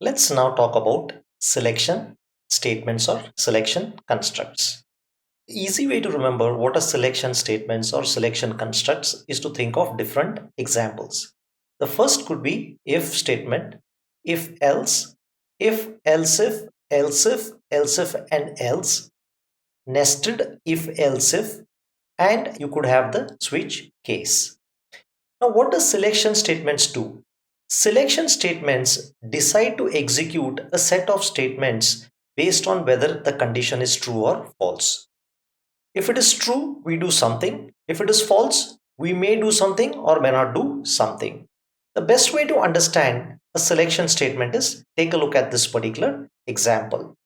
Let's now talk about selection statements or selection constructs. Easy way to remember what are selection statements or selection constructs is to think of different examples. The first could be if statement, if else if, and else, nested if else if, and you could have the switch case. Now, what does selection statements do? Selection statements decide to execute a set of statements based on whether the condition is true or false. If it is true, we do something. If it is false, we may do something or may not do something. The best way to understand a selection statement is take a look at this particular example.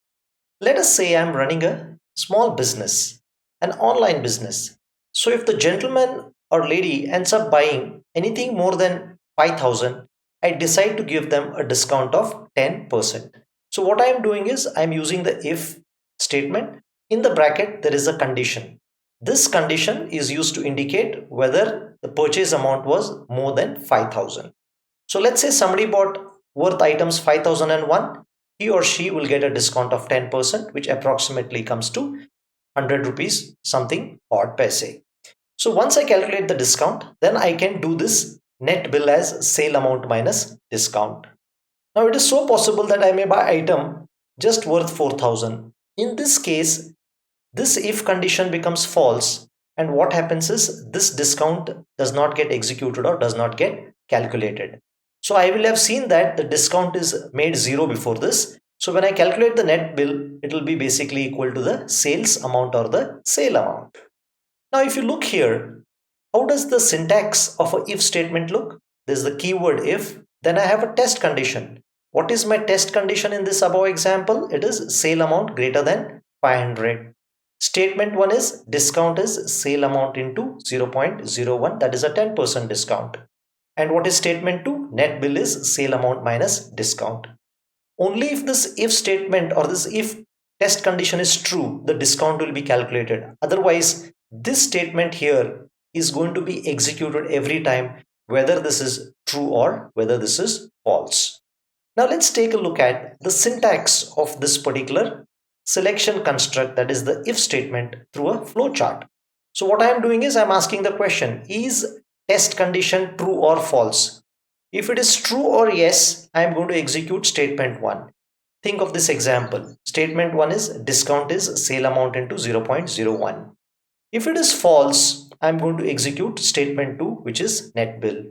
Let us say I'm running a small business, an online business. So if the gentleman or lady ends up buying anything more than 5,000, I decide to give them a discount of 10%. So what I am doing is I'm using the if statement. In the bracket, there is a condition. This condition is used to indicate whether the purchase amount was more than 5,000. So let's say somebody bought worth items 5,001, he or she will get a discount of 10%, which approximately comes to 100 rupees something odd paise. So once I calculate the discount, then I can do this net bill as sale amount minus discount. Now it is so possible that I may buy item just worth 4,000. In this case, this if condition becomes false, and what happens is this discount does not get executed or does not get calculated. So I will have seen that the discount is made zero before this. So when I calculate the net bill, it will be basically equal to the sales amount or the sale amount. Now if you look here, how does the syntax of a if statement look? There's the keyword if, then I have a test condition. What is my test condition in this above example? It is sale amount greater than 500. Statement 1 is discount is sale amount into 0.01, that is a 10% discount. And what is statement 2? Net bill is sale amount minus discount. Only if this if statement or this if test condition is true, the discount will be calculated. Otherwise, this statement here is going to be executed every time, whether this is true or whether this is false. Now let's take a look at the syntax of this particular selection construct, that is the if statement, through a flowchart. So what I am doing is I'm asking the question, is test condition true or false? If it is true or yes, I am going to execute statement 1. Think of this example. Statement 1 is discount is sale amount into 0.01. If it is false, I am going to execute statement 2, which is net bill.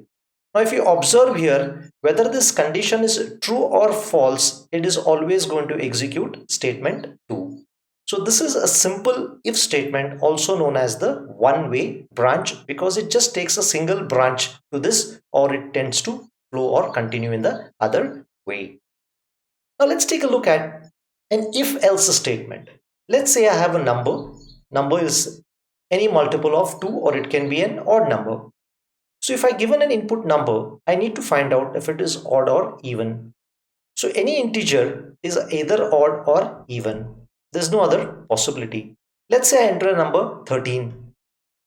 Now if you observe here, whether this condition is true or false, it is always going to execute statement 2. So this is a simple if statement, also known as the one-way branch, because it just takes a single branch to this, or it tends to flow or continue in the other way. Now let's take a look at an if-else statement. Let's say I have a number. Number is any multiple of 2, or it can be an odd number. So if I given an input number, I need to find out if it is odd or even. So any integer is either odd or even. There's no other possibility. Let's say I enter a number 13.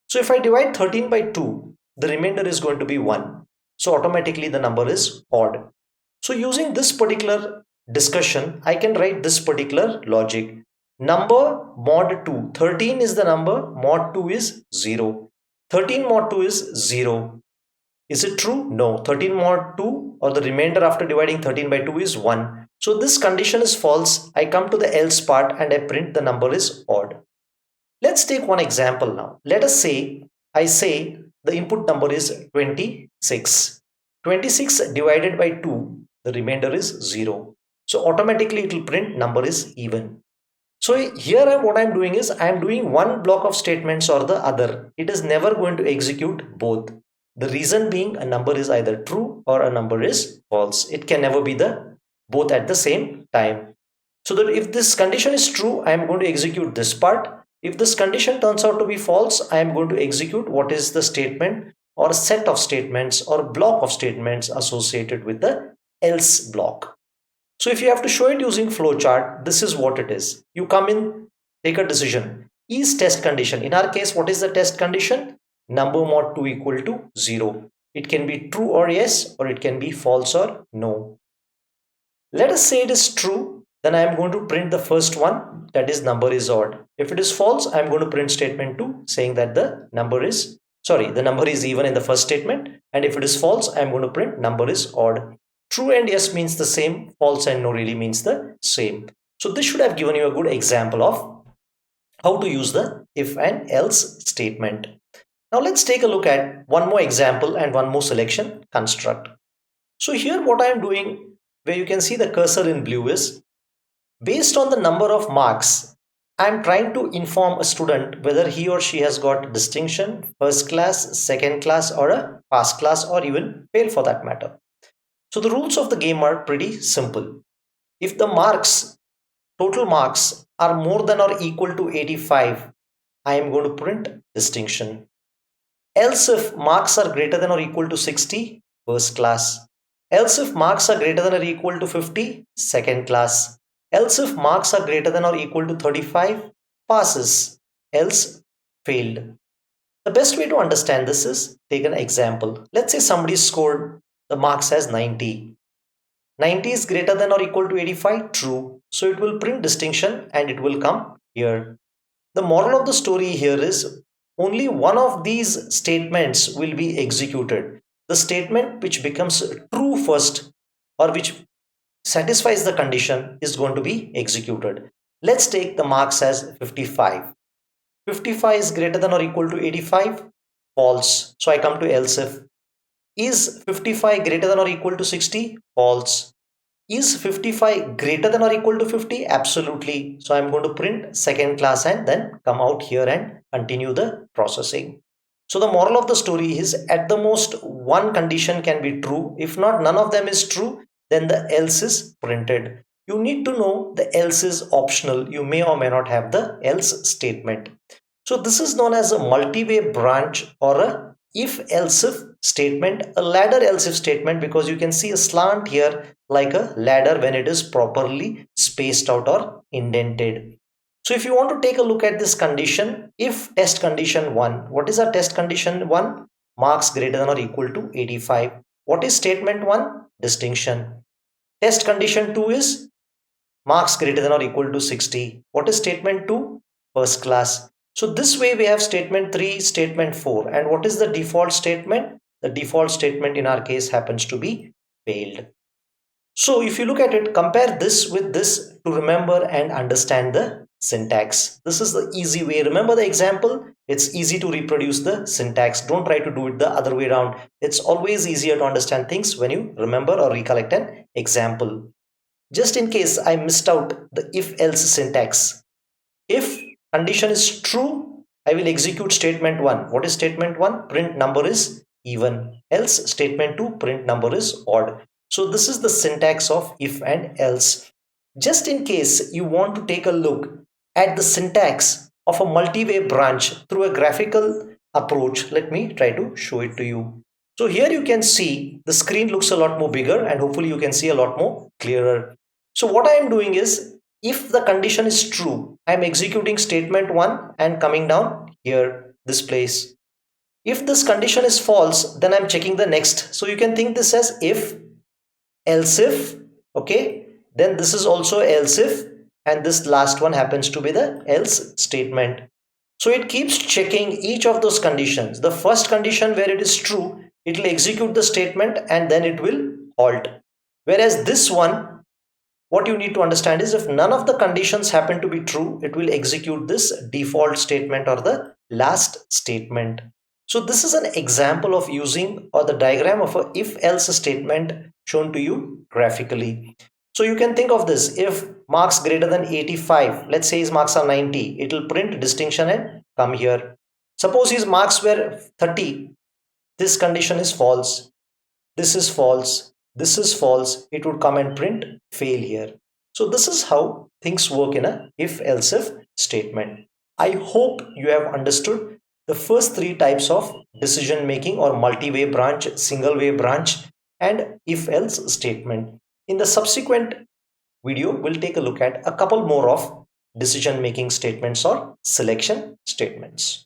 So if I divide 13 by 2, the remainder is going to be 1. So automatically the number is odd. So using this particular discussion, I can write this particular logic. Number mod 2. 13 is the number, mod 2 is 0. 13 mod 2 is 0. Is it true? No. 13 mod 2, or the remainder after dividing 13 by 2, is 1. So this condition is false. I come to the else part and I print the number is odd. Let's take one example now. Let us say I say the input number is 26. 26 divided by 2, the remainder is 0. So automatically it will print number is even. So here what I'm doing is I'm doing one block of statements or the other. It is never going to execute both. The reason being a number is either true or a number is false. It can never be the both at the same time. So that if this condition is true, I am going to execute this part. If this condition turns out to be false, I am going to execute what is the statement or set of statements or block of statements associated with the else block. So if you have to show it using flowchart, this is what it is. You come in, take a decision. Is test condition. In our case, what is the test condition? Number mod 2 equal to 0. It can be true or yes, or it can be false or no. Let us say it is true, then I am going to print the first one, that is number is odd. If it is false, I am going to print statement 2 saying that the number is even in the first statement, and if it is false, I am going to print number is odd. True and yes means the same, false and no really means the same. So this should have given you a good example of how to use the if and else statement. Now let's take a look at one more example and one more selection construct. So here what I am doing, where you can see the cursor in blue, is based on the number of marks, I am trying to inform a student whether he or she has got distinction, first class, second class, or a pass class, or even fail for that matter. So the rules of the game are pretty simple. If the total marks are more than or equal to 85, I am going to print distinction. Else if marks are greater than or equal to 60, first class. Else if marks are greater than or equal to 50, second class. Else if marks are greater than or equal to 35, passes. Else failed. The best way to understand this is take an example. Let's say somebody scored the marks as 90. 90 is greater than or equal to 85, true. So it will print distinction and it will come here. The moral of the story here is only one of these statements will be executed. The statement which becomes true first, or which satisfies the condition, is going to be executed. Let's take the marks as 55. 55 is greater than or equal to 85, false. So I come to else if. Is 55 greater than or equal to 60? False. Is 55 greater than or equal to 50? Absolutely. So I'm going to print second class and then come out here and continue the processing. So the moral of the story is at the most one condition can be true. If not, none of them is true, then the else is printed. You need to know the else is optional. You may or may not have the else statement. So this is known as a multi-way branch or a if else if statement, a ladder else if statement, because you can see a slant here like a ladder when it is properly spaced out or indented. So if you want to take a look at this condition, if test condition 1, what is our test condition 1? Marks greater than or equal to 85. What is statement 1? Distinction. Test condition 2 is marks greater than or equal to 60. What is statement 2? First class. So this way we have statement 3, statement 4. And what is the default statement? The default statement in our case happens to be failed. So if you look at it, compare this with this to remember and understand the syntax. This is the easy way. Remember the example? It's easy to reproduce the syntax. Don't try to do it the other way around. It's always easier to understand things when you remember or recollect an example. Just in case I missed out the if else syntax. If condition is true, I will execute statement 1. What is statement 1? Print number is even. Else statement 2, print number is odd. So this is the syntax of if and else. Just in case you want to take a look at the syntax of a multi-way branch through a graphical approach, let me try to show it to you. So here you can see the screen looks a lot more bigger and hopefully you can see a lot more clearer. So what I am doing is, if the condition is true, I am executing statement 1 and coming down here, this place. If this condition is false, then I'm checking the next. So you can think this as if, else if, okay, then this is also else if, and this last one happens to be the else statement. So it keeps checking each of those conditions. The first condition where it is true, it will execute the statement and then it will halt. Whereas this one, what you need to understand is if none of the conditions happen to be true, it will execute this default statement or the last statement. So this is an example of using or the diagram of a if else statement shown to you graphically. So you can think of this: if marks greater than 85, let's say his marks are 90, it will print distinction and come here. Suppose his marks were 30, this condition is false, this is false, this is false, it would come and print fail here. So this is how things work in a if else if statement. I hope you have understood the first three types of decision making or multi-way branch, single way branch, and if else statement. In the subsequent video, we'll take a look at a couple more of decision making statements or selection statements.